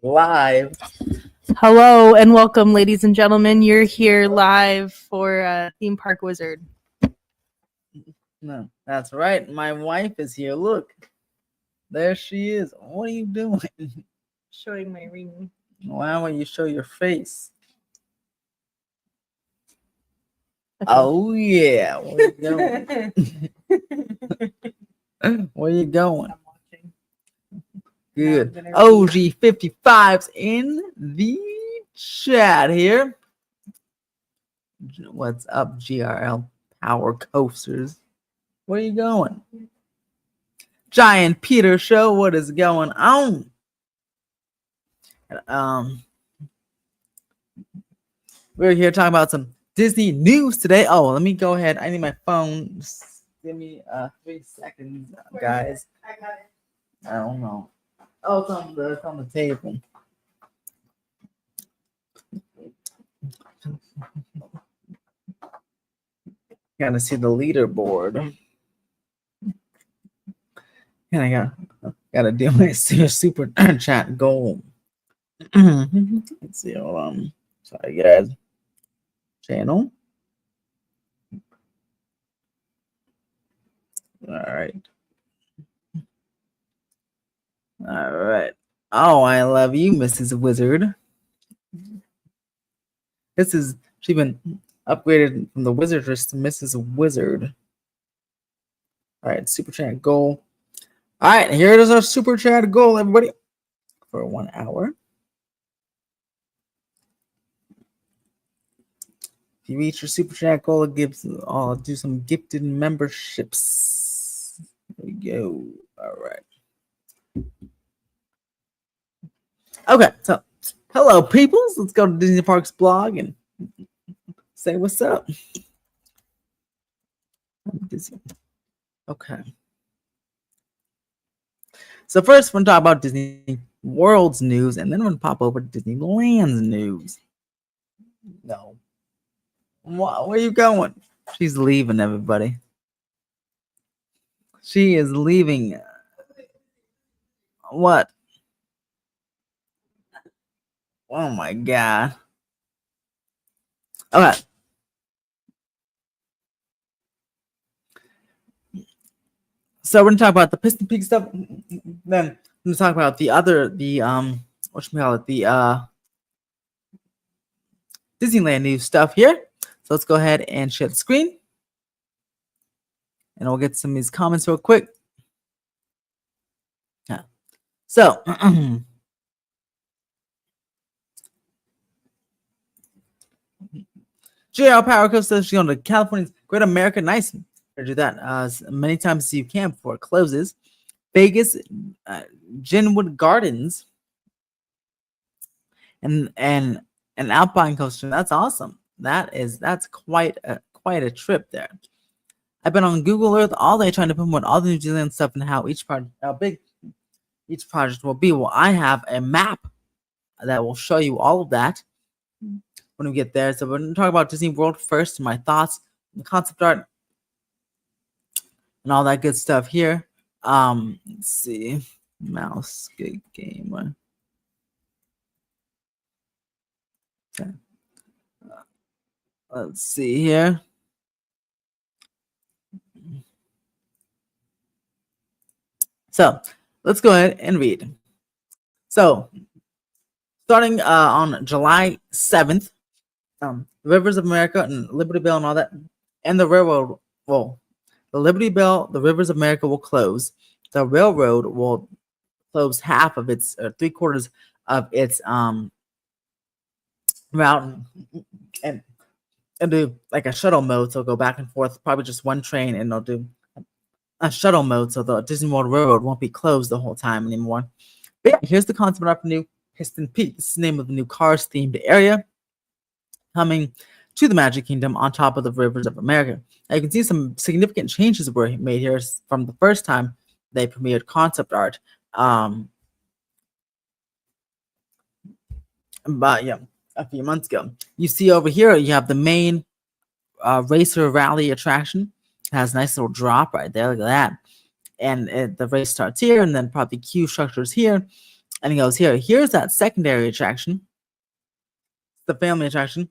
Live. Hello and welcome, ladies and gentlemen. You're here live for Theme Park Wizard. No, that's right. My wife is here. Look, there she is. What are you doing? Showing my ring. Why don't you show your face? Okay. Oh yeah. Where you going? Where you going? I'm watching. Good. OG 55's in the chat here. What's up, GRL Power Coasters? Where you going? Giant Peter Show, what is going on? We're here talking about some Disney news today. Oh, let me go ahead. I need my phone. Just give me 3 seconds, guys. I got it. I don't know. Oh, it's on the table. Gotta see the leaderboard. And I gotta do my super chat goal. Let's see. Hold on. Sorry, guys. Channel. All right. All right. Oh, I love you, Mrs. Wizard. She's been upgraded from the Wizardress to Mrs. Wizard. All right, super chat goal. All right, here it is, our super chat goal, everybody, for 1 hour. If you reach your super chat goal, it gives. I'll do some gifted memberships. There we go. All right. Okay, so hello, peoples. Let's go to Disney Parks blog and say what's up. Okay. So first, we're going to talk about Disney World's news, and then we're going to pop over to Disneyland's news. No. Where are you going? She's leaving, everybody. She is leaving. What? Oh my God. Okay. So we're gonna talk about the Piston Peak stuff. Then I'm gonna talk about the Disneyland news stuff here. So let's go ahead and share the screen. And we'll get some of these comments real quick. Yeah. So JR Power Coaster is going to California's Great America. Nice to do that as many times as you can before it closes. Vegas, Ginwood Gardens, and Alpine Coaster. That's awesome. That's quite a trip there. I've been on Google Earth all day trying to promote all the New Zealand stuff and how big each project will be. Well, I have a map that will show you all of that when we get there. So we're going to talk about Disney World first, my thoughts, the concept art, and all that good stuff here. Let's see. Mouse good gamer. Okay. Let's see here. So let's go ahead and read. So starting on July 7th, Rivers of America and Liberty Bell and all that, and the railroad will, the Liberty Bell, the Rivers of America will close. The railroad will close half of its, or 3/4 of its route, and do like a shuttle mode. So go back and forth, probably just one train, and they'll do a shuttle mode. So the Disney World Railroad won't be closed the whole time anymore. But yeah, here's the concept art for new Piston Peak. This is the name of the new Cars themed area coming to the Magic Kingdom on top of the Rivers of America. Now you can see some significant changes were made here from the first time they premiered concept art. But yeah, a few months ago. You see over here, you have the main racer rally attraction. It has a nice little drop right there. Look at that. And the race starts here, and then probably queue structures here. And he goes, here's that secondary attraction, the family attraction.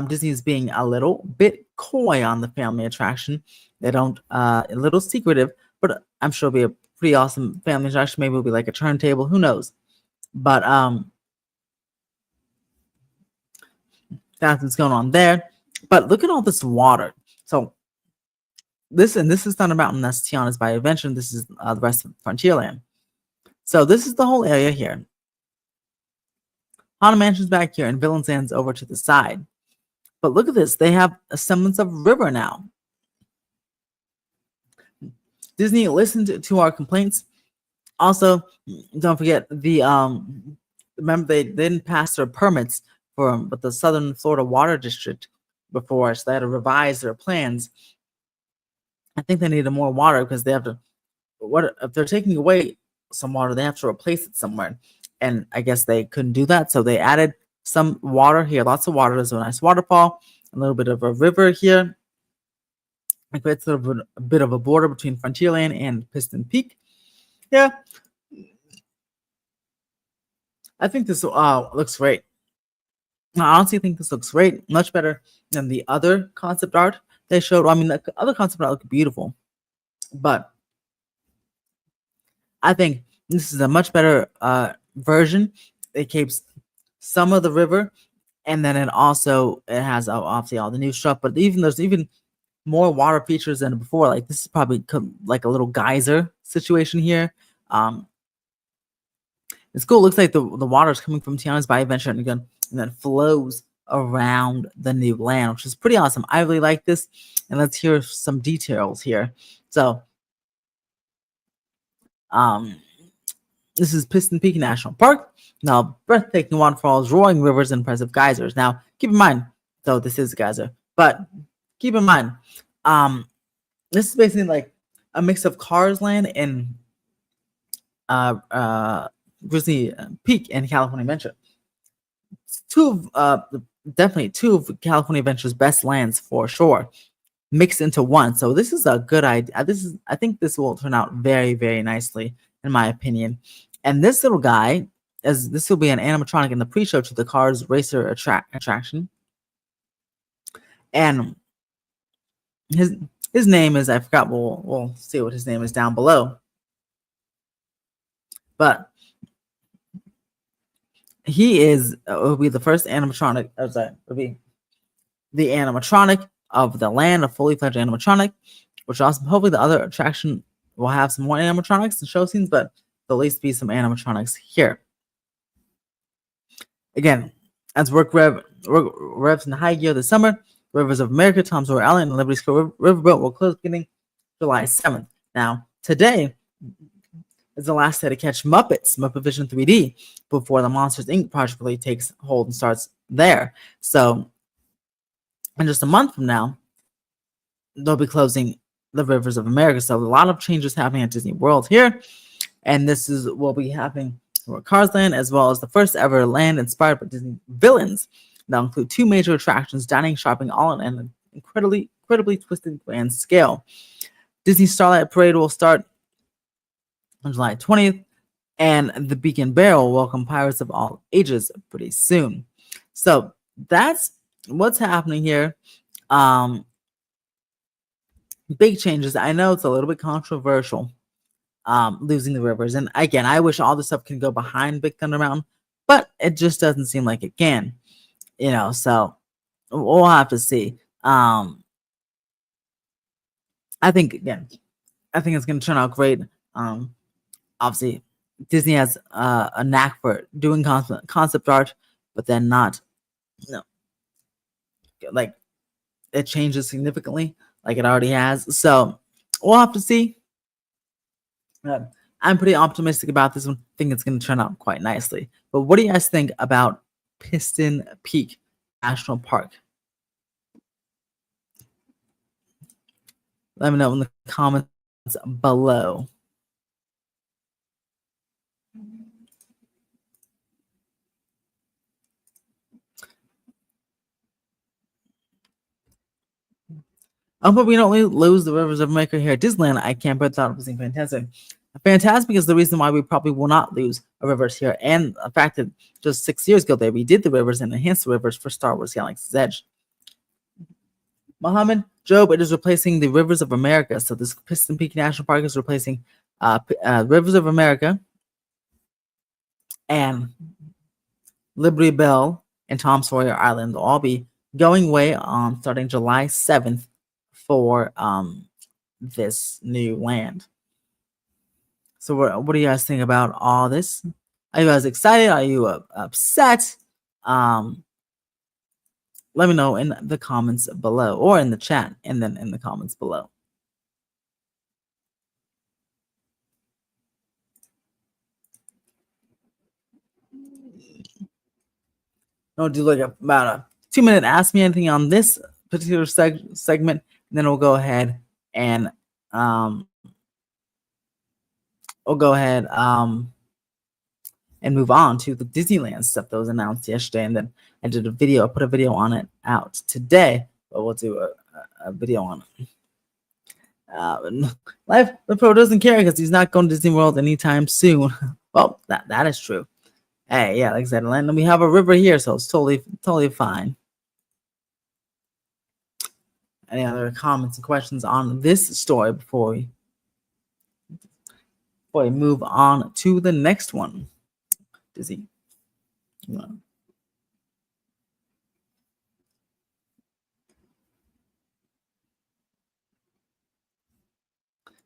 Disney is being a little bit coy on the family attraction. They don't, a little secretive, but I'm sure it'll be a pretty awesome family attraction. Maybe it'll be like a turntable, who knows? But that's what's going on there. But look at all this water. So this is Thunder Mountain. That's Tiana's by Adventure. This is the rest of Frontierland. So this is the whole area here. Haunted Mansion's back here, and Villains Land's over to the side. But look at this. They have a semblance of river now. Disney listened to our complaints. Also, don't forget the remember they didn't pass their permits for the Southern Florida Water District before, so they had to revise their plans. I think they needed more water because they have to. What if they're taking away some water? They have to replace it somewhere, and I guess they couldn't do that, so they added some water here. Lots of water. There's a nice waterfall, a little bit of a river here. It creates a bit of a border between Frontierland and Piston Peak. Yeah, I think this looks great. I honestly think this looks great, much better than the other concept art they showed. I mean, the other concept art looked beautiful, but I think this is a much better version. It keeps some of the river, and then it has obviously all the new stuff. But there's even more water features than before. Like this is probably like a little geyser situation here. It's cool. It looks like the water is coming from Tiana's by Adventure and then flows around the new land, which is pretty awesome. I really like this. And let's hear some details here. So, this is Piston Peak National Park. Now, breathtaking waterfalls, roaring rivers, and impressive geysers. Now, keep in mind, though this is a geyser, but keep in mind, this is basically like a mix of Cars Land and Disney Peak and California Adventure. Definitely two of California Adventure's best lands for sure, mixed into one. So this is a good idea. I think this will turn out very, very nicely, in my opinion. And this little guy, as this will be an animatronic in the pre-show to the Cars Racer attraction, and his name is, I forgot. We'll see what his name is down below, but he will be the first animatronic. Will be the animatronic of the land, a fully fledged animatronic, which also hopefully the other attraction will have some more animatronics and show scenes, but there'll at least be some animatronics here. Again, as work revs in high gear this summer, Rivers of America, Tom's River Island, and Liberty Square Riverboat will close beginning July 7th. Now, today is the last day to catch Muppet Vision 3D, before the Monsters Inc. project really takes hold and starts there. So, in just a month from now, they'll be closing the Rivers of America. So, a lot of changes happening at Disney World here, and this will be happening for Cars Land, as well as the first ever land inspired by Disney villains. That'll include 2 major attractions, dining, shopping, all in an incredibly twisted grand scale. Disney Starlight Parade will start on July 20th, and the Beacon Barrel will welcome pirates of all ages pretty soon. So that's what's happening here. Big changes. I know it's a little bit controversial, losing the rivers. And again, I wish all this stuff can go behind Big Thunder Mountain, but it just doesn't seem like it can. So we'll have to see. I think it's going to turn out great. Obviously, Disney has a knack for doing concept art, but then not, like it changes significantly, like it already has. So we'll have to see. I'm pretty optimistic about this one. I think it's going to turn out quite nicely. But what do you guys think about Piston Peak National Park? Let me know in the comments below. I hope we don't lose the Rivers of America here at Disneyland. I can't put that up as fantastic. Fantastic is the reason why we probably will not lose a rivers here, and the fact that just 6 years ago they redid the rivers and enhanced the rivers for Star Wars Galaxy's Edge. Muhammad Job, it is replacing the rivers of America. So this Piston Peak National Park is replacing rivers of America and Liberty Bell and Tom Sawyer Island will all be going away on starting July 7th for this new land. So what do you guys think about all this? Are you guys excited? Are you upset? Let me know in the comments below or in the chat and then in the comments below. I'll do like about a 2-minute ask me anything on this particular segment, and then we'll go ahead and move on to the Disneyland stuff that was announced yesterday. And then I put a video on it out today, but we'll do a video on it. Life the Pro doesn't care because he's not going to Disney World anytime soon. Well, that is true. Hey, yeah, like I said, and we have a river here, so it's totally fine. Any other comments and questions on this story before we move on to the next one? Disney.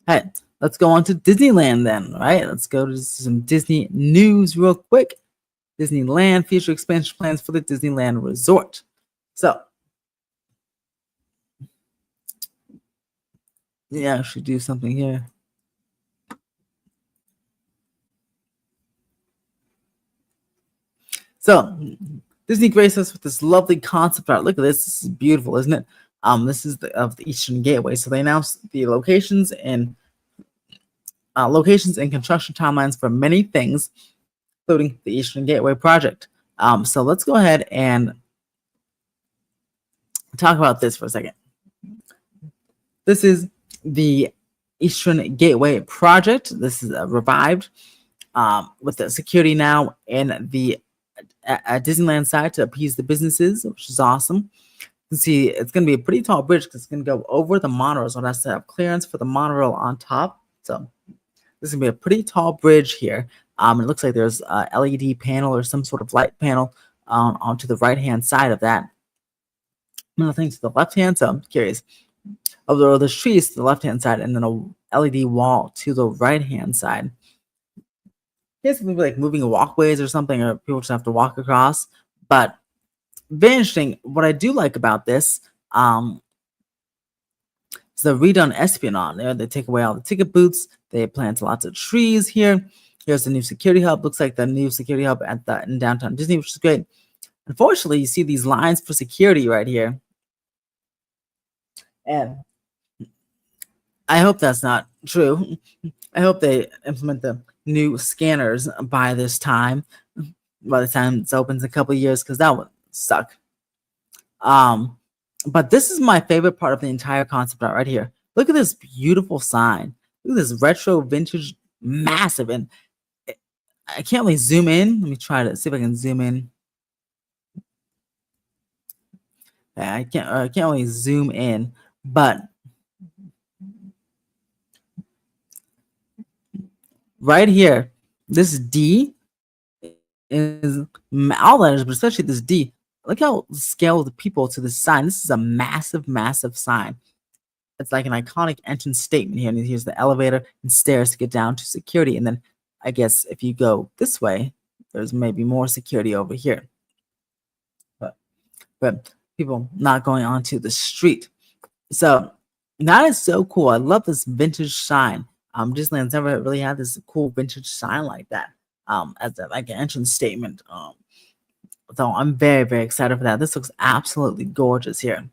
Hey, let's go on to Disneyland then, right? Let's go to some Disney news real quick. Disneyland future expansion plans for the Disneyland Resort. So, yeah, I should do something here. So, Disney graced us with this lovely concept art. Look at this. This is beautiful, isn't it? This is of the Eastern Gateway. So they announced the locations and construction timelines for many things, including the Eastern Gateway project. So let's go ahead and talk about this for a second. This is the Eastern Gateway project. This is revived with the security now in the Disneyland side to appease the businesses, which is awesome. You can see it's going to be a pretty tall bridge because it's going to go over the monorail. So it has to have clearance for the monorail on top. So this is going to be a pretty tall bridge here. It looks like there's a LED panel or some sort of light panel onto the right-hand side of that. Nothing to the left-hand, so I'm curious. Although there's trees to the left-hand side and then a LED wall to the right-hand side. It's maybe like moving walkways or something, or people just have to walk across. But very interesting. What I do like about this is the redone Espionage. They take away all the ticket booths. They plant lots of trees here. Here's the new security hub. Looks like the new security hub in downtown Disney, which is great. Unfortunately, you see these lines for security right here. And I hope that's not true. I hope they implement the new scanners by this time. By the time it opens in a couple of years, because that would suck. But this is my favorite part of the entire concept art right here. Look at this beautiful sign. Look at this retro vintage, massive, and I can't really zoom in. Let me try to see if I can zoom in. I can't really zoom in, but right here, this D is all letters, but especially this D. Look how the scale of the people to this sign. This is a massive, massive sign. It's like an iconic entrance statement here. And here's the elevator and stairs to get down to security. And then I guess if you go this way, there's maybe more security over here. But people not going onto the street. So that is so cool. I love this vintage sign. Disneyland's never really had this cool vintage sign like that. As like an entrance statement. So I'm very, very excited for that. This looks absolutely gorgeous here.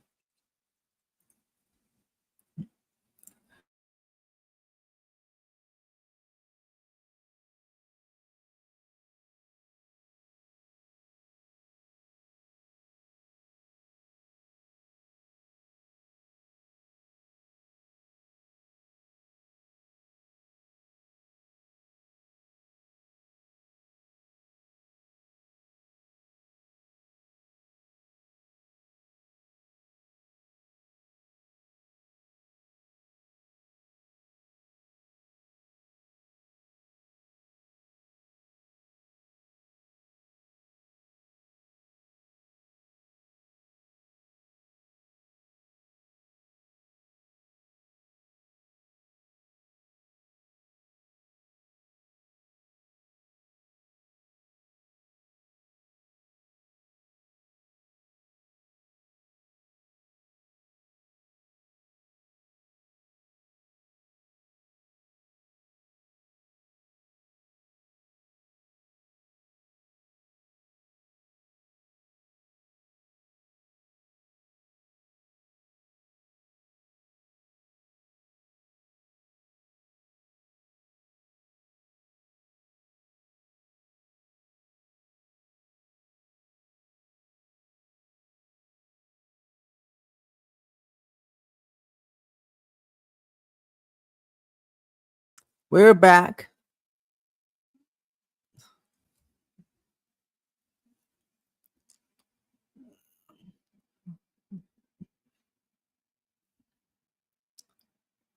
We're back.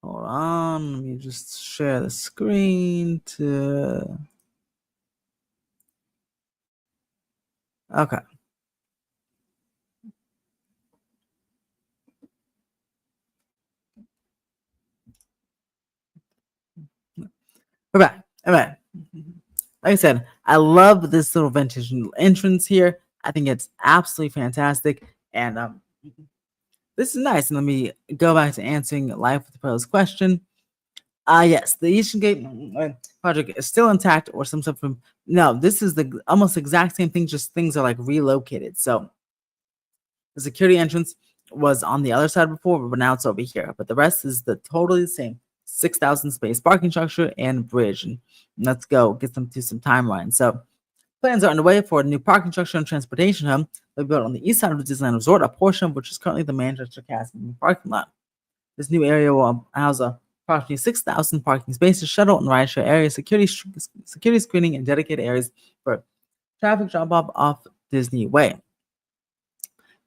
Hold on. Let me just share the screen to. Okay. We're back. All right. Like I said, I love this little vintage entrance here. I think it's absolutely fantastic. And this is nice. And let me go back to answering Life with the Pros question. Yes, the Eastern Gate project is still intact, or some stuff from. No, this is the almost exact same thing, just things are like relocated. So the security entrance was on the other side before, but now it's over here. But the rest is the totally the same 6,000 space parking structure and bridge. And let's go get them through some timelines. So plans are underway for a new parking structure and transportation hub that will be built on the east side of the Disneyland Resort, a portion of which is currently the Manchester Castle parking lot. This new area will house approximately 6,000 parking spaces, shuttle and rideshare areas, security screening, and dedicated areas for traffic drop-off off Disney Way,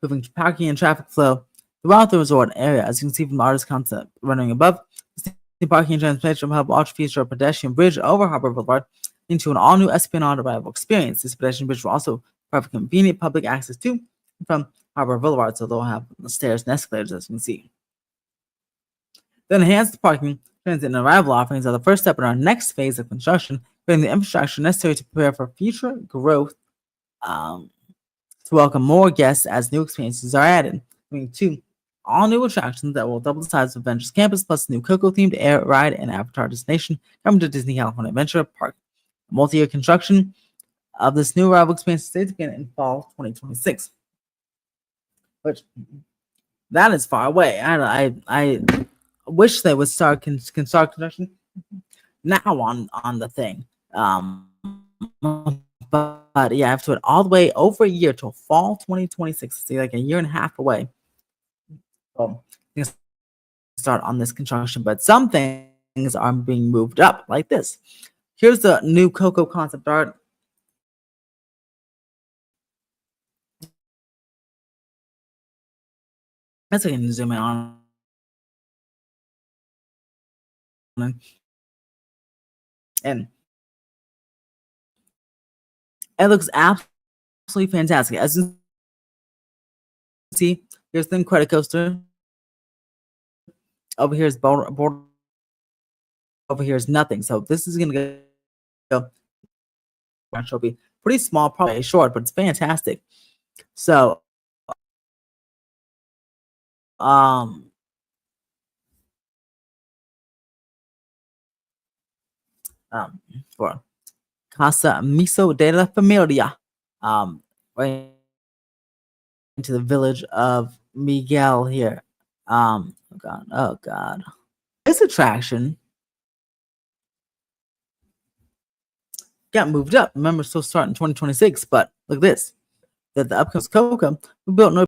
moving parking and traffic flow throughout the resort area. As you can see from the artist concept running above, the parking and transportation hub will also feature a pedestrian bridge over Harbor Boulevard into an all-new Esplanade arrival experience. This pedestrian bridge will also provide convenient public access to and from Harbor Boulevard, so they'll have stairs and escalators, as you can see. The enhanced parking, transit, and arrival offerings are the first step in our next phase of construction, creating the infrastructure necessary to prepare for future growth, to welcome more guests as new experiences are added. Bringing two all new attractions that will double the size of Adventures Campus, plus a new Coco themed air ride and Avatar destination coming to Disney California Adventure Park. Multi-year construction of this new arrival experience is set to begin in fall 2026, which that is far away. I wish they would start construction now on the thing. But yeah, I have to wait all the way over a year till fall 2026. See, like a year and a half away. So start on this construction, but some things are being moved up like this. Here's the new Coco concept art. Let's see, zoom in on. And it looks absolutely fantastic. As you can see, here's the credit coaster. Over here is border. Over here is nothing. So this is gonna go. It'll be pretty small, probably short, but it's fantastic. So, um, for Casa Miso de la Familia, right into the village of Miguel here. Oh God. This attraction got moved up. Remember, it's still starting 2026, but look at this. The upcoming Coca, we built no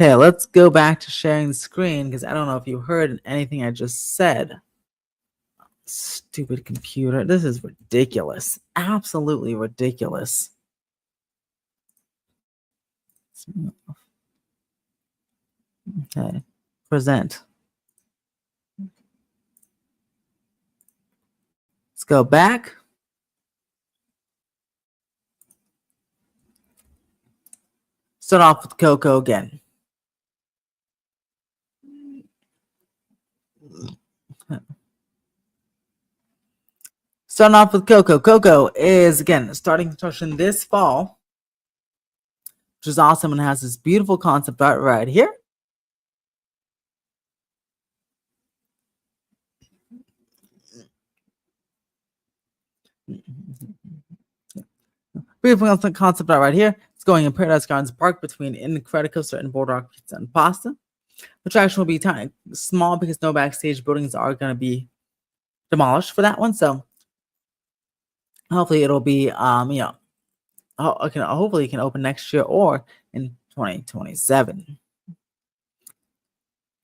Okay, let's go back to sharing the screen because I don't know if you heard anything I just said. Stupid computer. This is ridiculous. Absolutely ridiculous. Okay. Present. Let's go back. Start off with Coco again. Starting off with Coco. Coco is, again, starting construction this fall, which is awesome and has this beautiful concept art right here. Beautiful concept art right here. It's going in Paradise Gardens Park between Incredicoaster and Boardwalk Pizza and Pasta. The attraction will be tiny, small because no backstage buildings are going to be demolished for that one. So hopefully it'll be, hopefully it can open next year or in 2027.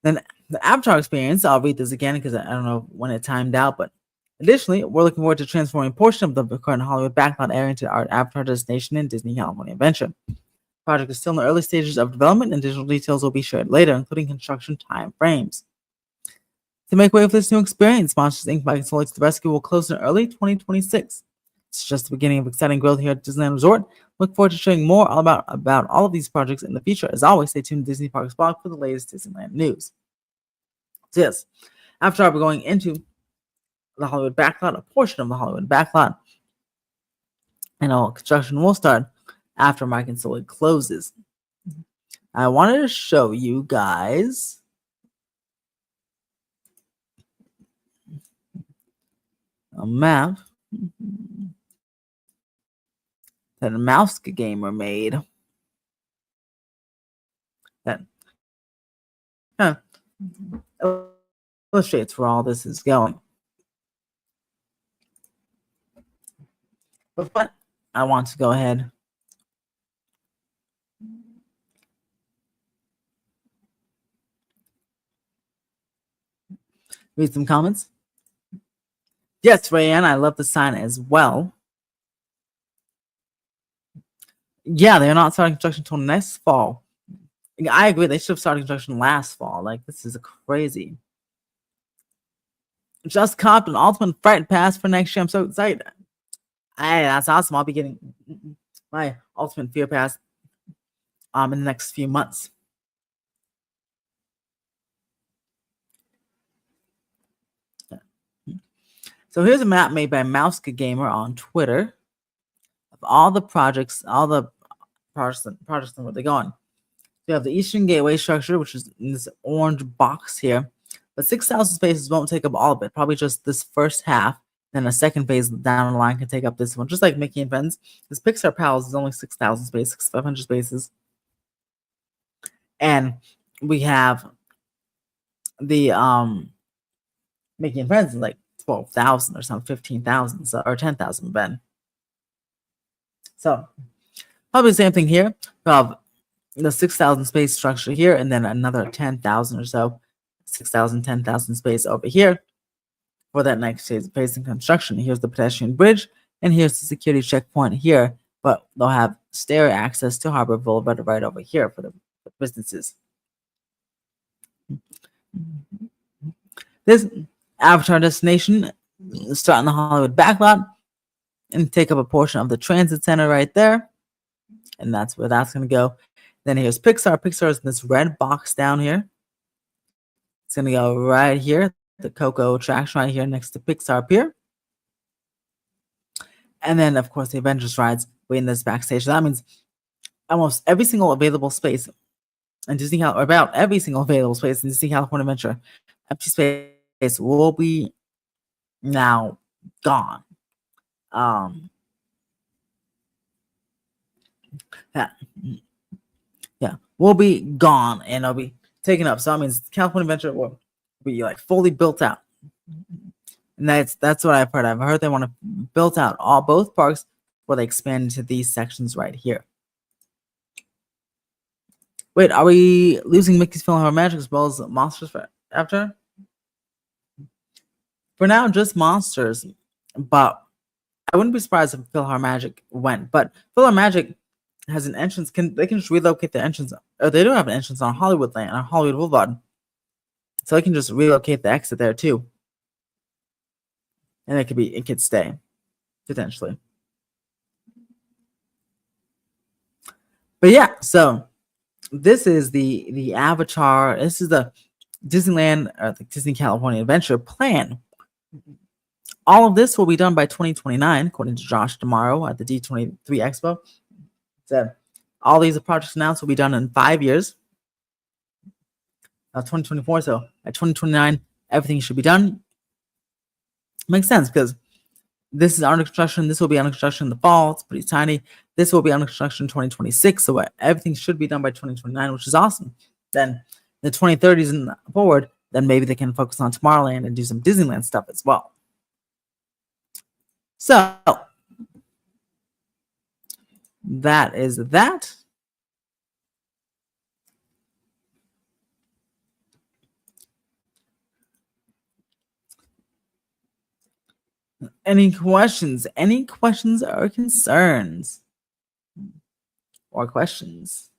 Then the Avatar experience, I'll read this again because I don't know when it timed out, but additionally, we're looking forward to transforming a portion of the current Hollywood backlot area into our Avatar destination in Disney California Adventure. The project is still in the early stages of development, and additional details will be shared later, including construction time frames. To make way for this new experience, Monsters Inc. by Soleil to the Rescue will close in early 2026. It's just the beginning of exciting growth here at Disneyland Resort. Look forward to sharing more about all of these projects in the future. As always, stay tuned to Disney Parks blog for the latest Disneyland news. So yes, after we're going into the Hollywood backlot, a portion of the Hollywood backlot, and all construction will start after Mike and Sully closes. I wanted to show you guys a map that a mouse gamer made that illustrates where all this is going. But I want to go ahead read some comments. Yes, Rayanne, I love the sign as well. Yeah, they're not starting construction until next fall. I agree. They should have started construction last fall. Like, this is crazy. Just copped an Ultimate Fright Pass for next year. I'm so excited. Hey, that's awesome. I'll be getting my Ultimate Fear Pass in the next few months. So here's a map made by Mouska Gamer on Twitter of all the projects, and where they're going. We have the Eastern Gateway structure, which is in this orange box here. But 6,000 spaces won't take up all of it, probably just this first half. Then a second phase down the line can take up this one, just like Mickey and Friends. This Pixar Palace is only 6,000 spaces, 6,500 spaces. And we have the Mickey and Friends is like 12,000 or something, 15,000, so, or 10,000, Ben. So probably the same thing here. We have the 6,000 space structure here, and then another 10,000 or so, 6,000, 10,000 space over here for that next phase in construction. Here's the pedestrian bridge, and here's the security checkpoint here, but they'll have stair access to Harbor Boulevard right over here for the businesses. This Avatar destination is starting the Hollywood backlot and take up a portion of the transit center right there, and that's where that's going to go. Then here's Pixar. Pixar is in this red box down here. It's going to go right here, the Coco attraction right here next to Pixar Pier. And then, of course, the Avengers rides way in this backstage. So that means almost every single available space in Disney, or about every single available space in Disney California Adventure, empty space will be now gone. Will be gone, and it'll be taken up. So that means California Adventure will be like fully built out, and that's what I've heard. I've heard they want to build out both parks before they expand into these sections right here, Wait, are we losing Mickey's PhilharMagic as well as Monsters for after? For now, just Monsters, but I wouldn't be surprised if PhilharMagic went. But PhilharMagic has an entrance. They can just relocate the entrance? Or they do have an entrance on Hollywood Lane on Hollywood Boulevard, so they can just relocate the exit there too, and it could stay potentially. But yeah, so this is the Avatar. This is the Disneyland, the Disney California Adventure plan. All of this will be done by 2029, according to Josh tomorrow at the D23 Expo. Said all these projects announced will be done in 5 years. 2024, so at 2029, everything should be done. Makes sense because this is under construction. This will be under construction in the fall. It's pretty tiny. This will be under construction in 2026. So everything should be done by 2029, which is awesome. Then the 2030s and forward, then maybe they can focus on Tomorrowland and do some Disneyland stuff as well. So that is that. Any questions? Any questions or concerns? Or questions?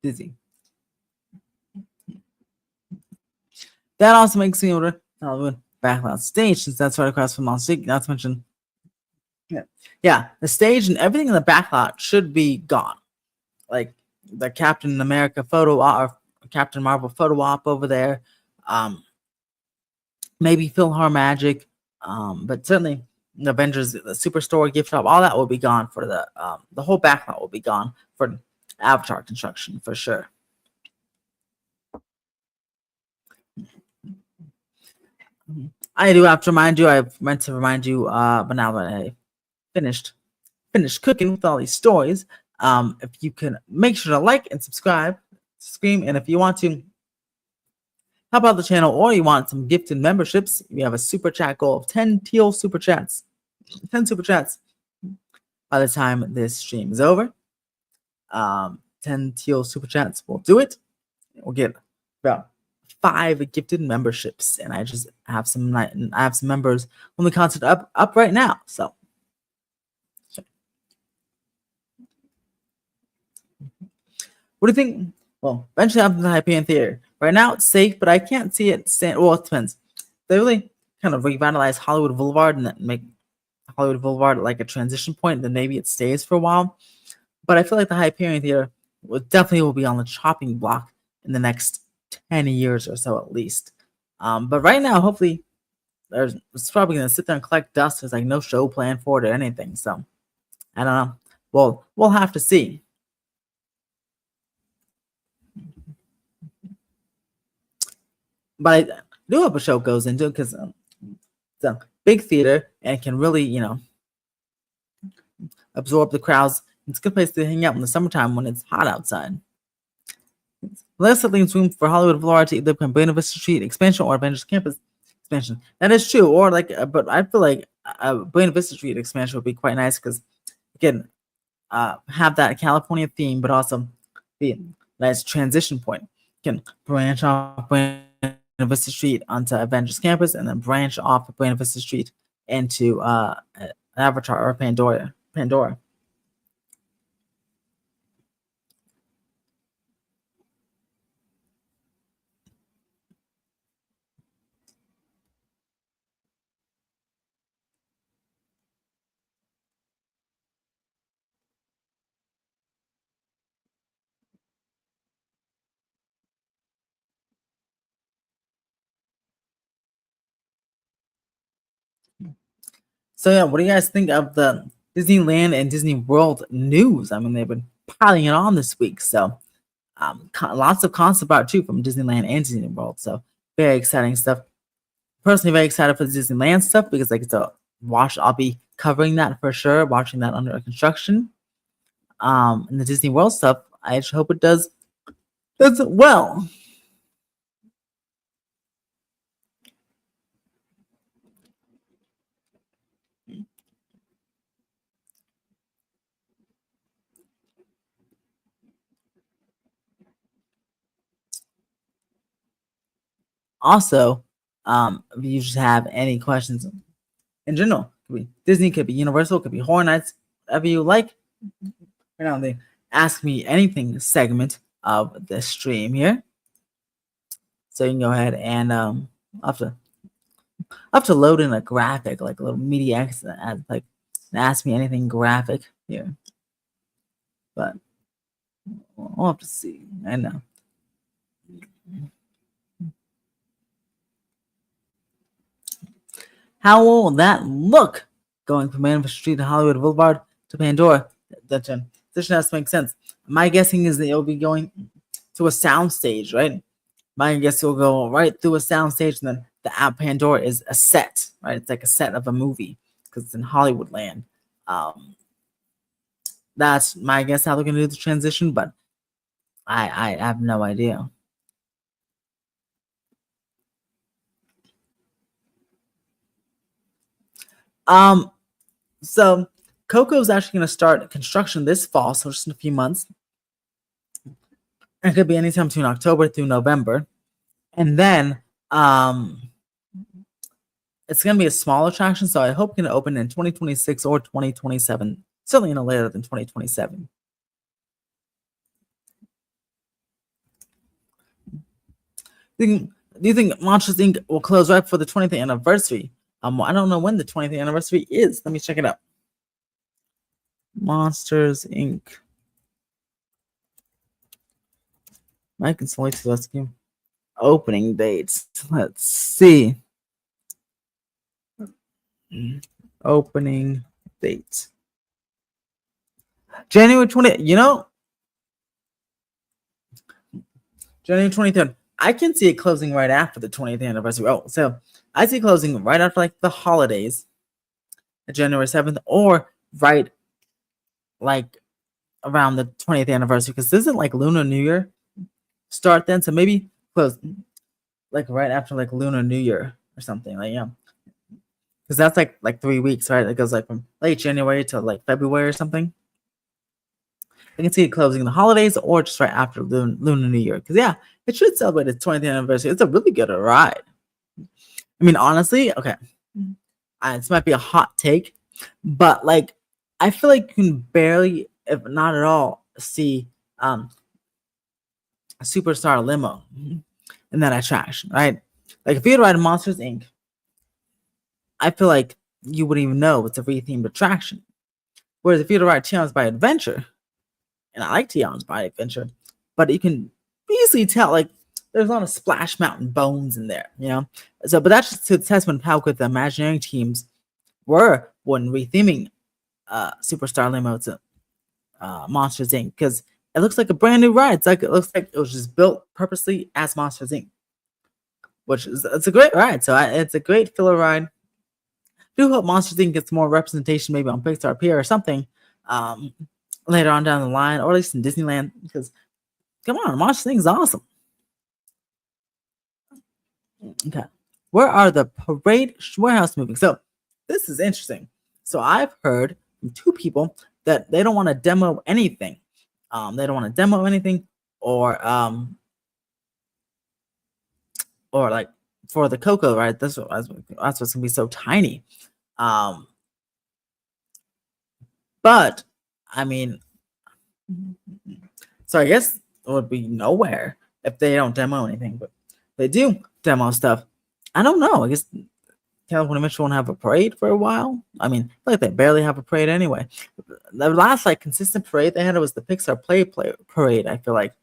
Dizzy. That also makes me order Hollywood Backlot Stage, since that's right across from Monster Inc. Not to mention, yeah, the stage and everything in the backlot should be gone. Like the Captain America photo op, or Captain Marvel photo op over there. Maybe PhilharMagic, but certainly the Avengers, the Superstore, gift shop, all that will be gone for the whole backlot will be gone for Avatar construction for sure. I do have to remind you. I meant to remind you, but now that I finished cooking with all these stories, if you can make sure to like and subscribe, scream, and if you want to help out the channel or you want some gifted memberships, we have a super chat goal of 10 teal super chats. 10 super chats by the time this stream is over. 10 teal super chats will do it. We'll get about 5 gifted memberships, and I just have some members only content up right now. So what do you think? Well, eventually I'm in the Hyperion Theater. Right now it's safe, but I can't see it well, it depends. They really kind of revitalize Hollywood Boulevard and make Hollywood Boulevard like a transition point, then maybe it stays for a while. But I feel like the Hyperion Theater will be on the chopping block in the next 10 years or so at least. But right now, hopefully, it's probably going to sit there and collect dust. There's like no show plan for it or anything. So I don't know. Well, we'll have to see. But I do hope a show goes into it because it's a big theater and it can really, absorb the crowds. It's a good place to hang out in the summertime when it's hot outside. Less leaves room for Hollywood Boulevard to either become Buena Vista Street expansion or Avengers Campus expansion. That is true. Or but I feel like a Buena Vista Street expansion would be quite nice because again, have that California theme, but also be a nice transition point. You can branch off Buena Vista Street onto Avengers Campus, and then branch off of Buena Vista Street into Avatar or Pandora. So yeah, what do you guys think of the Disneyland and Disney World news? I mean, they've been piling it on this week, so lots of concept art too from Disneyland and Disney World. So very exciting stuff. personally very excited for the Disneyland stuff because I get to watch. I'll be covering that for sure, watching that under construction. And the Disney World stuff, I just hope it does well. Also, if you just have any questions in general, could be Disney, could be Universal, could be Horror Nights, whatever you like. Right now, the Ask Me Anything segment of the stream here. So you can go ahead and I'll have to load in a graphic, like a little media accent, like an Ask Me Anything graphic here. But we'll have to see. I know. How will that look going from Manifest Street to Hollywood Boulevard to Pandora? That has to make sense. My guessing is that it'll be going to a sound stage, right? My guess will go right through a sound stage, and then the app Pandora is a set, right? It's like a set of a movie because it's in Hollywood land. That's my guess how they're gonna do the transition, but I have no idea. So Coco is actually going to start construction this fall, so just in a few months. It could be anytime between October through November, and then it's going to be a small attraction. So I hope it's going to open in 2026 or 2027. Certainly no later than 2027. Do you think Monsters Inc. will close right for the 20th anniversary? I don't know when the 20th anniversary is. Let me check it out. Monsters Inc. I can select the rescue. Opening dates. Let's see. Opening dates. January 20th. You know, January 23rd. I can see it closing right after the 20th anniversary. Oh, so I see closing right after like the holidays, January 7th, or right like around the 20th anniversary, because isn't like Lunar New Year start then? So maybe close like right after like Lunar New Year or something, like because that's like 3 weeks, right? It goes like from late January to like February or something. I can see it closing the holidays or just right after Lunar New Year, because it should celebrate its 20th anniversary. It's a really good ride. I mean, honestly, okay, this might be a hot take, but like I feel like you can barely, if not at all, see a Superstar limo in that attraction, right? Like if you had to ride Monsters Inc., I feel like you wouldn't even know it's a rethemed attraction. Whereas if you had to ride Tiana's by Adventure, and I like Tiana's by Adventure, but you can easily tell like there's a lot of Splash Mountain bones in there, So, but that's just a testament of how good the Imagineering teams were when retheming Superstar Limo to Monsters Inc. Because it looks like a brand new ride. It looks like it was just built purposely as Monsters Inc. It's a great ride. So it's a great filler ride. I do hope Monsters Inc. gets more representation, maybe on Pixar Pier or something later on down the line, or at least in Disneyland. Because come on, Monsters Inc. is awesome. Okay, where are the Parade Warehouse moving? So this is interesting. So I've heard from 2 people that they don't want to demo anything. They don't want to demo anything, or like for the Coco, right? That's what's gonna be so tiny. But I mean, so I guess it would be nowhere if they don't demo anything, but they do demo stuff. I don't know. I guess California Adventure won't have a parade for a while. I mean, I feel like they barely have a parade anyway. The last like consistent parade they had was the Pixar Play parade. I feel like,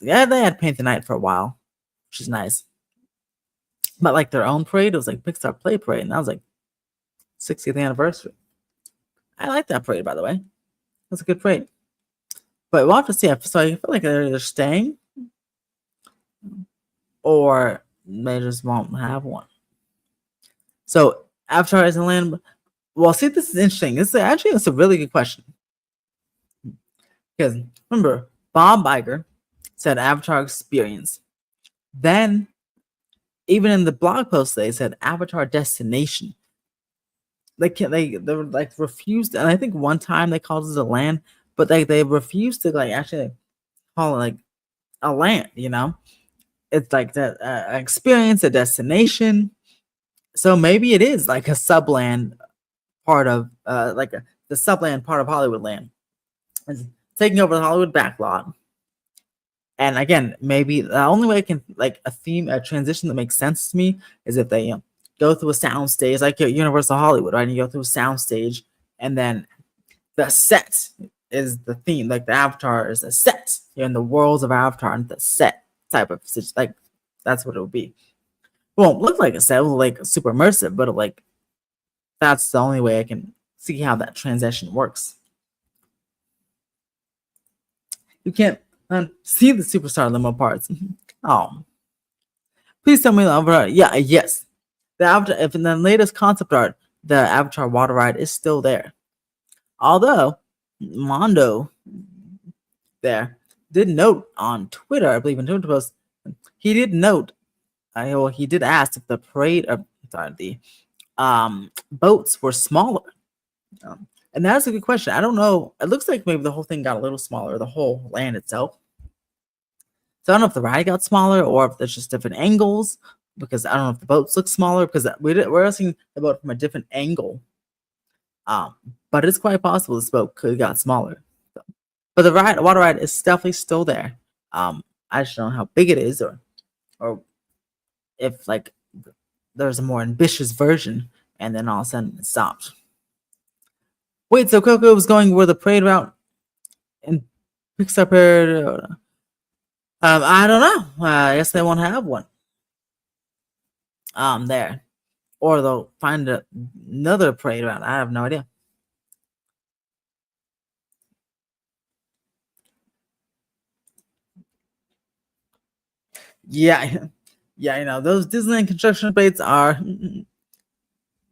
they had Paint the Night for a while, which is nice. But like their own parade, it was like Pixar Play parade, and that was like 60th anniversary. I like that parade, by the way. That's a good parade. But we'll have to see. So I feel like they're staying, or they just won't have one. So Avatar isn't land. Well, see, this is interesting. It's a really good question because remember, Bob Iger said Avatar experience. Then, even in the blog post, they said Avatar destination. They were like refused, and I think one time they called it a land, but they refused to like actually call it like a land. It's like that experience, a destination. So maybe it is like a subland part of the subland part of Hollywoodland. It's taking over the Hollywood backlot. And again, maybe the only way I can like a transition that makes sense to me is if they go through a sound stage like Universal Hollywood, right? And you go through a sound stage, and then the set is the theme, like the Avatar is a set. You're in the worlds of Avatar and the set type of like that's what it would be. It won't look like a set, it will like super immersive, but like that's the only way I can see how that transition works. You can't see the superstar limo parts. Oh, please tell me the Avatar. Yeah, yes. The Avatar. If in the latest concept art, the Avatar water ride is still there. Although Mondo there did note on Twitter, I believe in Twitter post, he did note. He did ask if the parade of the boats were smaller. And that's a good question. I don't know. It looks like maybe the whole thing got a little smaller, the whole land itself. So I don't know if the ride got smaller or if there's just different angles, because I don't know if the boats look smaller because we're seeing the boat from a different angle. But it's quite possible this boat could have got smaller. So, but the water ride is definitely still there. I just don't know how big it is or if like there's a more ambitious version and then all of a sudden it stopped. Wait, so Coco was going where the parade route and Pixar parade. I don't know. I guess they won't have one. There, or they'll find another parade route. I have no idea. Yeah, yeah. Those Disneyland construction updates are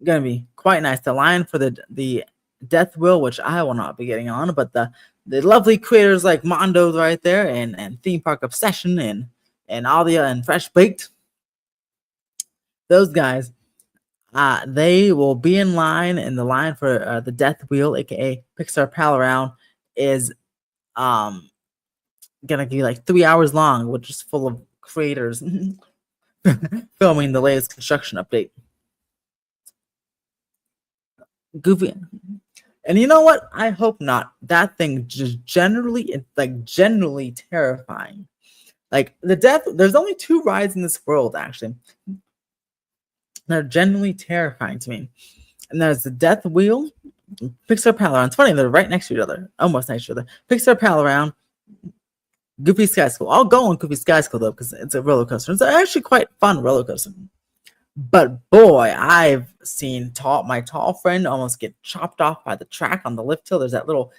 gonna be quite nice. The line for the Death Wheel, which I will not be getting on, but the lovely creators like Mondo right there, and Theme Park Obsession and Alia and Fresh Baked, those guys, they will be in line, and the line for the Death Wheel, aka Pixar Pal Around, is gonna be like 3 hours long, which is full of creators filming the latest construction update. Goofy. And you know what? I hope not. That thing just generally terrifying. Like there's only 2 rides in this world, actually. They're genuinely terrifying to me. And there's the Death Wheel, Pixar Pal Around. It's funny, they're right next to each other. Almost next to each other. Pixar Pal Around, Goofy Sky School. I'll go on Goofy Sky School though, because it's a roller coaster. It's actually quite fun roller coaster. But boy, I've seen my tall friend almost get chopped off by the track on the lift hill. There's that little,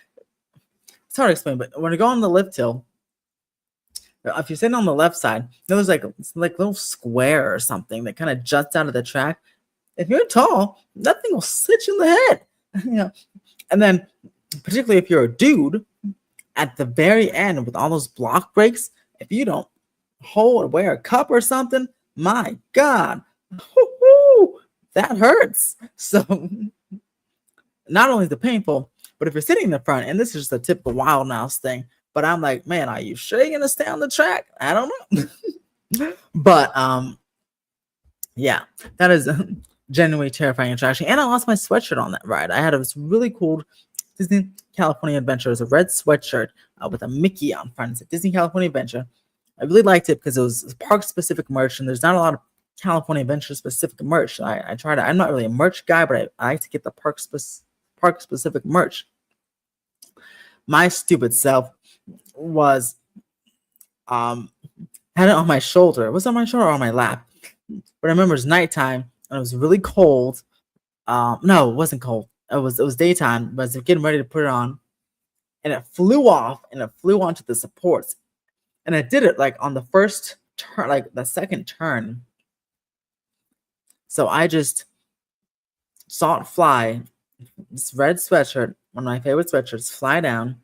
it's hard to explain, but when you go on the lift hill, if you're sitting on the left side, there's like little square or something that kind of juts out of the track. If you're tall, that thing will sit you in the head. And then particularly if you're a dude, at the very end with all those block breaks, if you don't wear a cup or something, my God, that hurts. So not only is it painful, but if you're sitting in the front, and this is just a typical Wild Mouse thing, but I'm like, man, are you sure you're gonna stay on the track? I don't know. But yeah, that is a genuinely terrifying attraction. And I lost my sweatshirt on that ride. I had this really cool Disney California Adventure. It was a red sweatshirt with a Mickey on front. It's a Disney California Adventure. I really liked it because it was park specific merch, and there's not a lot of California Adventure specific merch. I try to. I'm not really a merch guy, but I like to get the park specific merch. My stupid self was had it on my shoulder. Was it on my shoulder or on my lap? But I remember it was nighttime and it was really cold. No, it wasn't cold. It was daytime, but I was getting ready to put it on, and it flew off and it flew onto the supports. And I did it like on the first turn, like the second turn. So I just saw it fly. This red sweatshirt, one of my favorite sweatshirts, fly down,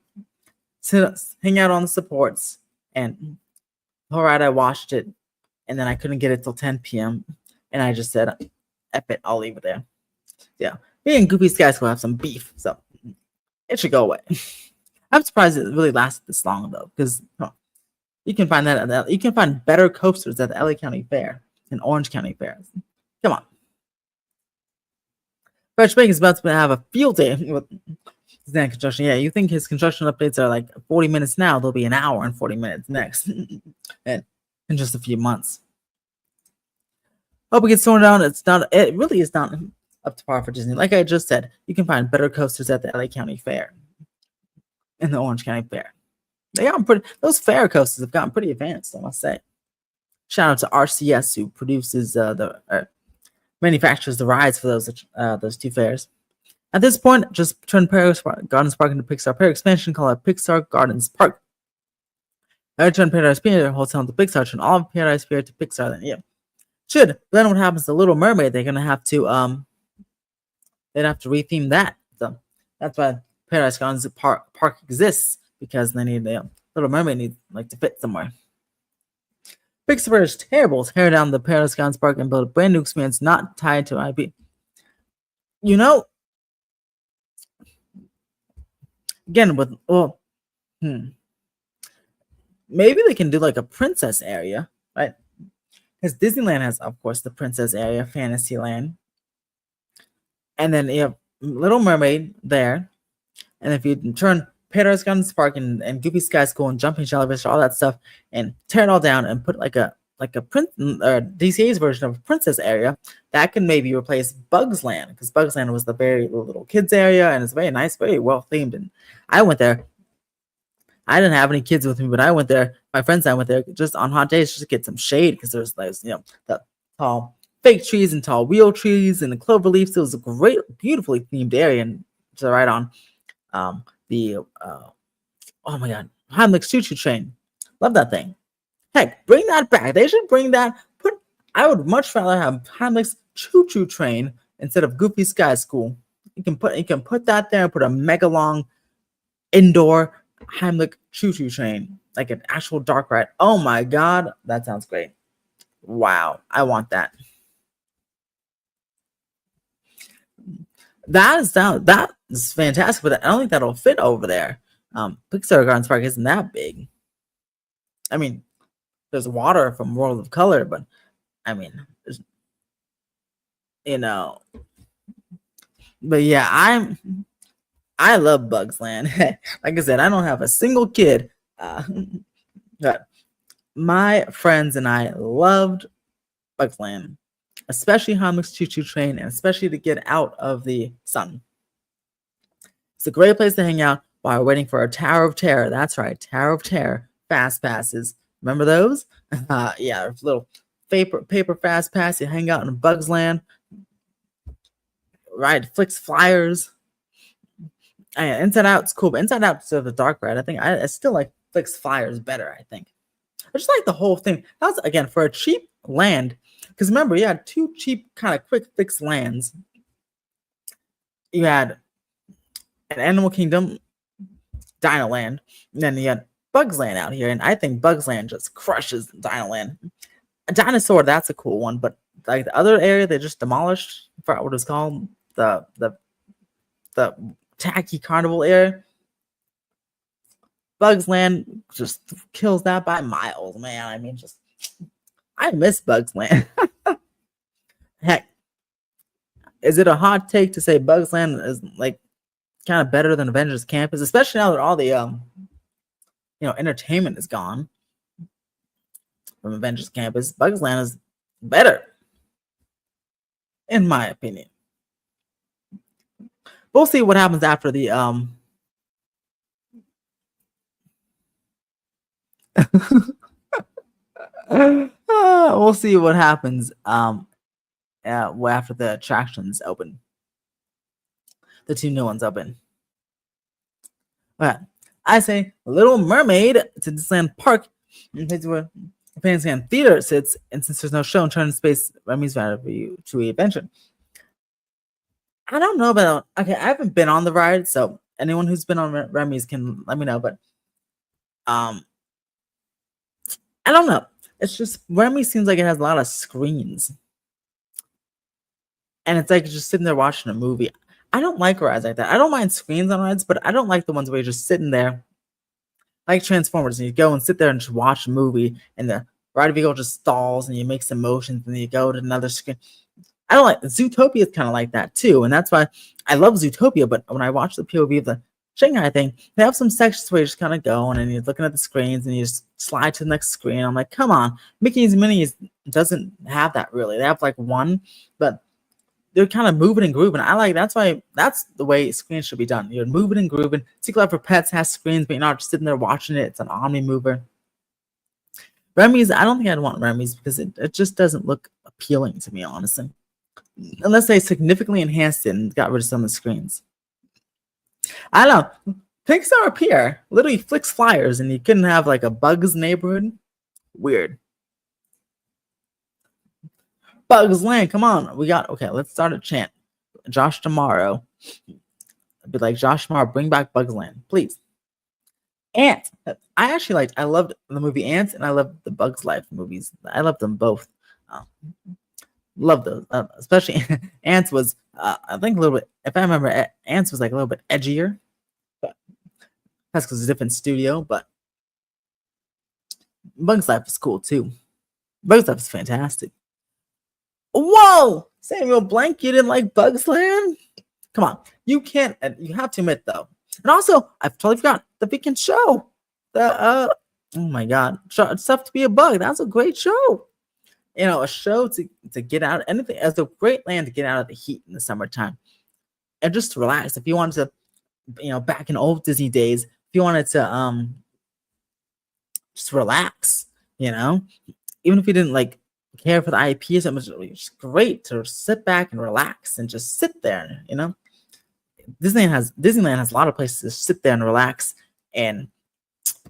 hang out on the supports, and all right, I watched it, and then I couldn't get it till 10 p.m. And I just said, "F it, I'll leave it there." Yeah, me and Goofy Sky School have some beef, so it should go away. I'm surprised it really lasted this long though, because you can find you can find better coasters at the LA County Fair than Orange County Fair. Come on. Fresh Bake is about to have a field day with Disneyland construction. Yeah, you think his construction updates are like 40 minutes now? They'll be an hour and 40 minutes next, and in just a few months. Hope it gets sorted out. It really is not up to par for Disney. Like I just said, you can find better coasters at the LA County Fair and the Orange County Fair. Those fair coasters have gotten pretty advanced, I must say. Shout out to RCS, who produces manufactures the rides for those two fairs. At this point, just turn Paradise Gardens Park into Pixar Pier expansion, call it Pixar Gardens Park. I turn Paradise Pier hotel to Pixar, turn all of Paradise Pier to Pixar. Then should. Then what happens to Little Mermaid? They're gonna have to they'd have to retheme that. So that's why Paradise Gardens Park exists, because they need Little Mermaid needs to fit somewhere. Pixar is terrible. Tear down the Paradise Gardens Park and build a brand new experience not tied to IP. Again, maybe they can do like a princess area, right? Because Disneyland has, of course, the princess area, Fantasyland, and then you have Little Mermaid there, and if you turn Paradise Gardens Park and Goofy Sky School and Jumping Jellyfish, all that stuff, and tear it all down and put like a prince or DCA's version of a princess area, that can maybe replace Bugs Land, because Bugs Land was the very little kids area, and it's very nice, very well themed. And I went there. I didn't have any kids with me, but I went there. My friends and I went there just on hot days just to get some shade, because there's the tall fake trees and tall real trees and the clover leaves. It was a great, beautifully themed area, and to ride on oh my god, Heimlich's Choo Choo Train. Love that thing. Heck, bring that back. They should bring that. I would much rather have Heimlich's Choo Choo Train instead of Goofy Sky School. You can put that there and put a mega long indoor Heimlich Choo Choo Train, like an actual dark ride. Oh my god, that sounds great. Wow, I want that. That is fantastic, but I don't think that'll fit over there. Pixar Gardens Park isn't that big. I mean, there's water from World of Color, but I mean, but yeah, I love Bugs Land. Like I said, I don't have a single kid, but my friends and I loved Bugs Land, especially Heimlich's Choo Choo Train, and especially to get out of the sun. It's a great place to hang out while we're waiting for our Tower of Terror. That's right, Tower of Terror fast passes. Remember those? Yeah, little paper fast pass. You hang out in Bugs Land, ride Flix Flyers. Inside Out's cool, but Inside Out's sort of the dark ride. I still like Flix Flyers better. I think I just like the whole thing. That's again for a cheap land, because remember you had two cheap kind of quick fix lands. You had an Animal Kingdom, Dino Land, and then you had Bugs Land out here, and I think Bugs Land just crushes Dino Land. A dinosaur, that's a cool one, but like the other area they just demolished, I forgot what it's called, the tacky carnival area. Bugs Land just kills that by miles, man. I mean, I miss Bugs Land. Heck, is it a hot take to say Bugs Land is like kind of better than Avengers Campus, especially now that all the entertainment is gone from Avengers Campus? Bugs Land is better, in my opinion. We'll see what happens after the we'll see what happens after the attractions open. The two new ones open. But I say Little Mermaid to Disneyland Park. Fantasyland Theater sits, and since there's no show, and turn in space, Remy's value to adventure. I don't know about okay. I haven't been on the ride, so anyone who's been on Remy's can let me know. But um, I don't know. It's just Remy seems like it has a lot of screens, and it's like just sitting there watching a movie. I don't like rides like that. I don't mind screens on rides, but I don't like the ones where you're just sitting there, like Transformers, and you go and sit there and just watch a movie, and the ride vehicle just stalls, and you make some motions, and then you go to another screen. I don't like Zootopia is kind of like that too, and that's why I love Zootopia. But when I watch the POV of the Shanghai thing, they have some sections where you just kind of go and you're looking at the screens and you just slide to the next screen. I'm like, come on, Mickey's Minis doesn't have that really. They have like one, but they're kind of moving and grooving. I like that's why that's the way screens should be done. You're moving and grooving. Secret Life for Pets has screens, but you're not just sitting there watching it. It's an omni mover. Remy's, I don't think I'd want Remy's because it just doesn't look appealing to me, honestly. Unless they significantly enhanced it and got rid of some of the screens. I don't know. Pixar up here literally flicks flyers and you couldn't have like a Bugs neighborhood. Weird. Bugs Land, come on. We got okay, let's start a chant. Josh tomorrow. I'd be like, Josh tomorrow, bring back Bugs Land, please. Ants. I loved the movie Ants and I loved the Bugs Life movies. I loved them both. Love those, especially Ants was I think a little bit. If I remember, Ants was like a little bit edgier, but that's because it's a different studio. But Bugs Life is cool too. Bugs Life is fantastic. Whoa, Samuel Blank, you didn't like Bugs Land? Come on, you can't. You have to admit though. And also, I've totally forgot the Beacon show. The oh my god, stuff to be a bug. That's a great show. You know, a show to get out anything as a great land to get out of the heat in the summertime and just to relax. If you wanted to, back in old Disney days, if you wanted to just relax, even if you didn't like care for the IP or something, it was just great to sit back and relax and just sit there. Disneyland has a lot of places to sit there and relax, and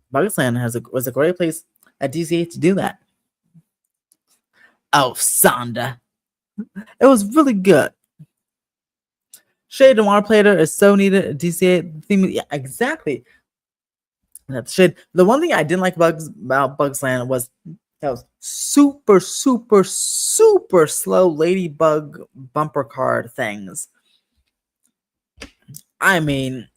Bugs Land was a great place at DCA to do that. Oh, Sonda. It was really good. Shade and Water Plater is so needed at DCA theme. Yeah, exactly. That's shade. The one thing I didn't like about Bugs Land was that was super, super, super slow ladybug bumper card things. I mean,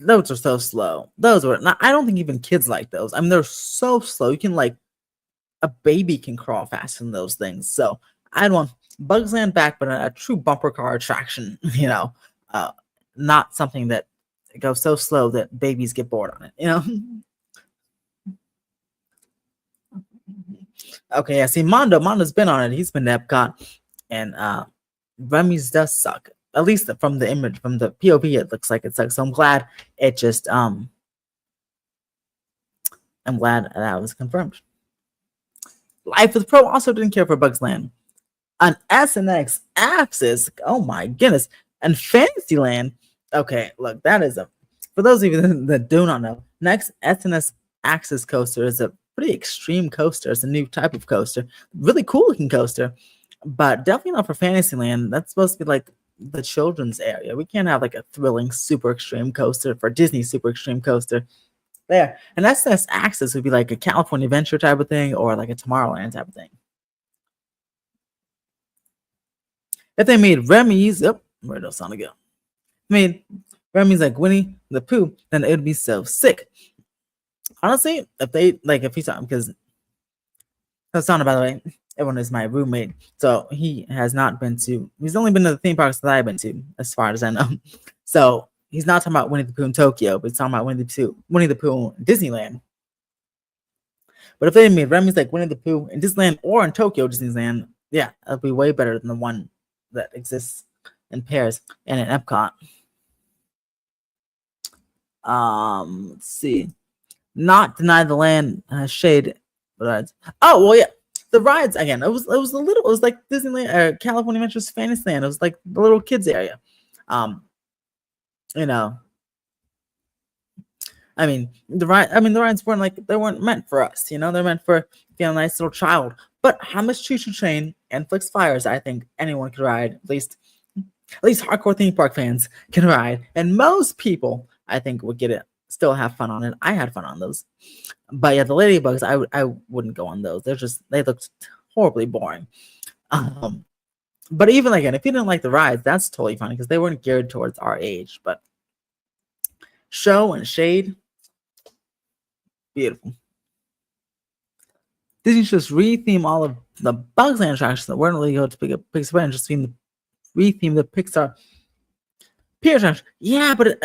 those are so slow. Those were not. I don't think even kids like those. I mean, they're so slow. You can a baby can crawl faster than those things. So I'd want Bugs Land back, but a true bumper car attraction. Not something that goes so slow that babies get bored on it. Okay, yeah. See, Mondo's been on it. He's been to Epcot, and Remy's does suck. At least from the image, from the POV, it looks like it sucks. So I'm glad it just I'm glad that was confirmed. Life with Pro also didn't care for Bugs Land. On SNX Axis, oh my goodness, and Fantasyland. Okay, look, that is for those of you that do not know, next SNS Axis coaster is a pretty extreme coaster. It's a new type of coaster, really cool looking coaster, but definitely not for Fantasyland. That's supposed to be like the children's area. We can't have like a thrilling super extreme coaster for Disney super extreme coaster there. And SNS Axis would be like a California Adventure type of thing or like a Tomorrowland type of thing. If they made Remy's, where does Sonic go? Made Remy's like Winnie the Pooh, then it would be so sick. Honestly, if he's on, because Sonic, by the way, everyone is my roommate, so he's only been to the theme parks that I've been to, as far as I know. So he's not talking about Winnie the Pooh in Tokyo, but he's talking about Winnie the Pooh in Disneyland. But if they made Remy's like Winnie the Pooh in Disneyland or in Tokyo Disneyland, yeah, that'd be way better than the one that exists in Paris and in Epcot. Let's see. Not deny the land shade rides. Oh well, yeah. The rides again. It was like Disneyland, California Adventures, Fantasyland. It was like the little kids area. The rides weren't like they weren't meant for us. They're meant for a nice little child. But how much Choo Choo Train and Flix Fires, I think anyone could ride. At least hardcore theme park fans can ride, and most people I think would get it. Still have fun on it. I had fun on those. But yeah, the ladybugs, I wouldn't go on those. They looked horribly boring. Um, but even again, if you didn't like the rides, that's totally fine because they weren't geared towards our age. But show and shade, beautiful. Disney just retheme all of the Bugs Land attractions that weren't really good to pick up Pixar and just retheme the Pixar Pier attraction. Yeah, but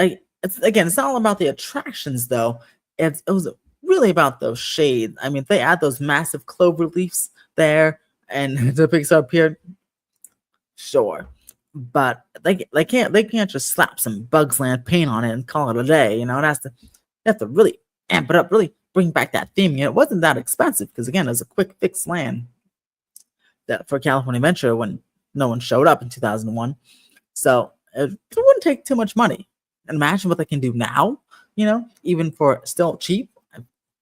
it's not all about the attractions though. It was really about those shades. If they add those massive clover leaves there and the Pixar Pier, sure. But they can't just slap some Bugs Land paint on it and call it a day. They have to really amp it up, really bring back that theme. It wasn't that expensive because again, it was a quick fix land that for California Adventure when no one showed up in 2001. So it wouldn't take too much money. And imagine what they can do now. Even for still cheap,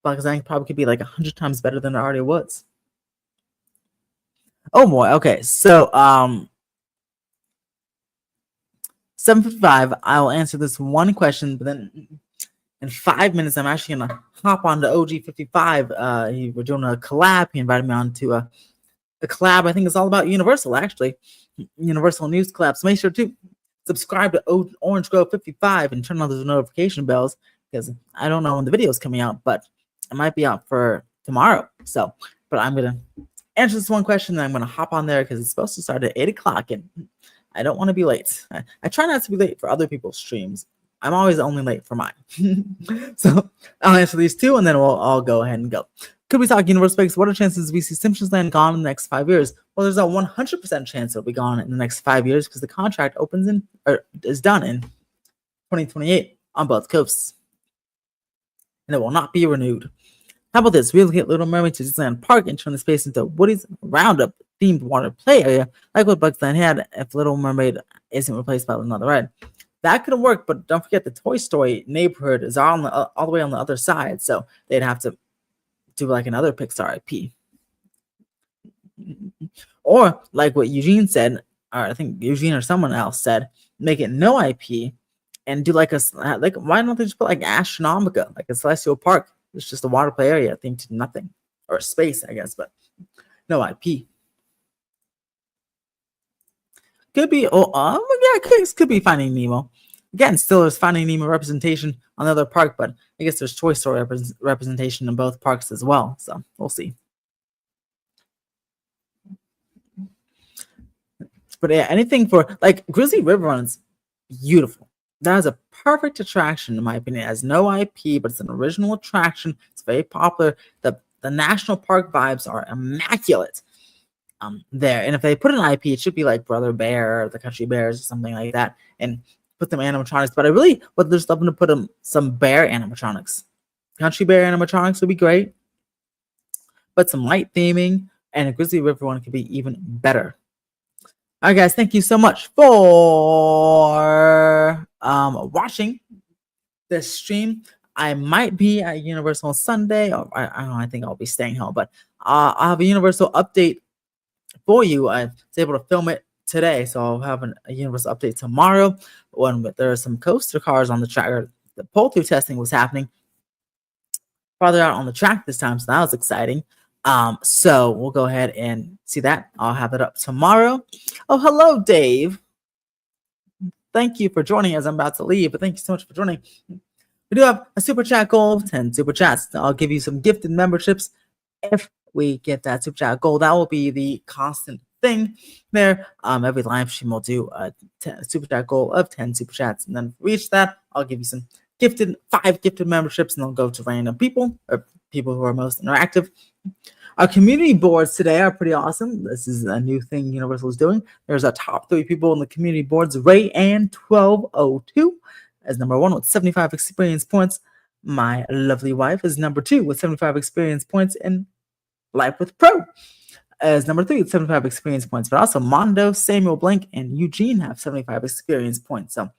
Bugs Land probably could be like 100 times better than it already was. Oh boy. Okay, so 7:55. I will answer this one question, but then in 5 minutes, I'm actually gonna hop on to OG 55. We're doing a collab. He invited me on to a collab. I think it's all about Universal, actually. Universal News collab. So make sure to subscribe to Orange Grove 55 and turn on those notification bells because I don't know when the video is coming out, but it might be out for tomorrow. So, but I'm gonna answer this one question, and I'm gonna hop on there because it's supposed to start at 8 o'clock, and I don't want to be late. I try not to be late for other people's streams. I'm always only late for mine. So I'll answer these two, and then we'll all go ahead and go. Could we talk Universal Space? What are chances we see Simpsons Land gone in the next 5 years? Well, there's a 100% chance it'll be gone in the next 5 years because the contract is done in 2028 on both coasts, and it will not be renewed. How about this? Relocate Little Mermaid to Disneyland Park and turn the space into Woody's Roundup themed water play area, like what Bugs Land had if Little Mermaid isn't replaced by another ride. That could work, but don't forget the Toy Story neighborhood is all the way on the other side, so they'd have to do like another Pixar IP. Or like what Eugene said, or I think Eugene or someone else said, make it no IP and do like why don't they just put like Astronomica, like a Celestial Park? It's just a water play area themed to nothing. Or space, I guess, but no IP. Could be could be Finding Nemo. Again, still there's Finding Nemo representation on the other park, but I guess there's Toy Story representation in both parks as well. So we'll see. But yeah, anything for like Grizzly River Run's beautiful. That is a perfect attraction in my opinion. It has no IP, but it's an original attraction. It's very popular. The national park vibes are immaculate. There, and if they put an IP, it should be like Brother Bear or the Country Bears or something like that, and put them animatronics. But I really would just love them to put some bear animatronics. Country Bear animatronics would be great, but some light theming and a Grizzly River one could be even better. All right, guys, thank you so much for watching this stream. I might be at Universal Sunday, or I don't know. I think I'll be staying home, but I'll have a Universal update for you. I was able to film it today, so I'll have a Universal update tomorrow when there are some coaster cars on the track. Or the pull-through testing was happening farther out on the track this time, so that was exciting. So we'll go ahead and see that. I'll have it up tomorrow. Oh, hello, Dave. Thank you for joining as I'm about to leave, but thank you so much for joining. We do have a super chat goal of 10 super chats. I'll give you some gifted memberships if we get that super chat goal. That will be the constant thing there. Every live stream will do a super chat goal of 10 super chats, and then reach that, I'll give you some 5 gifted memberships, and they'll go to random people or people who are most interactive. Our community boards today are pretty awesome. This is a new thing Universal is doing. There's our top 3 people in the community boards. Ray Ann 1202 as number 1 with 75 experience points. My lovely wife is number 2 with 75 experience points, and Life with Pro as number 3 with 75 experience points. But also Mondo, Samuel Blank, and Eugene have 75 experience points. So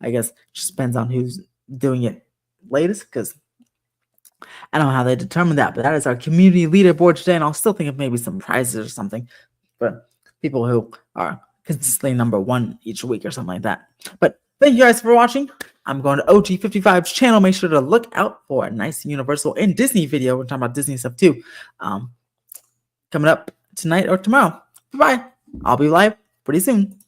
I guess it just depends on who's doing it latest because I don't know how they determine that, but that is our community leaderboard today. And I'll still think of maybe some prizes or something for people who are consistently number one each week or something like that. But thank you guys for watching. I'm going to OG55's channel. Make sure to look out for a nice Universal and Disney video. We're talking about Disney stuff too. Coming up tonight or tomorrow. Bye-bye. I'll be live pretty soon.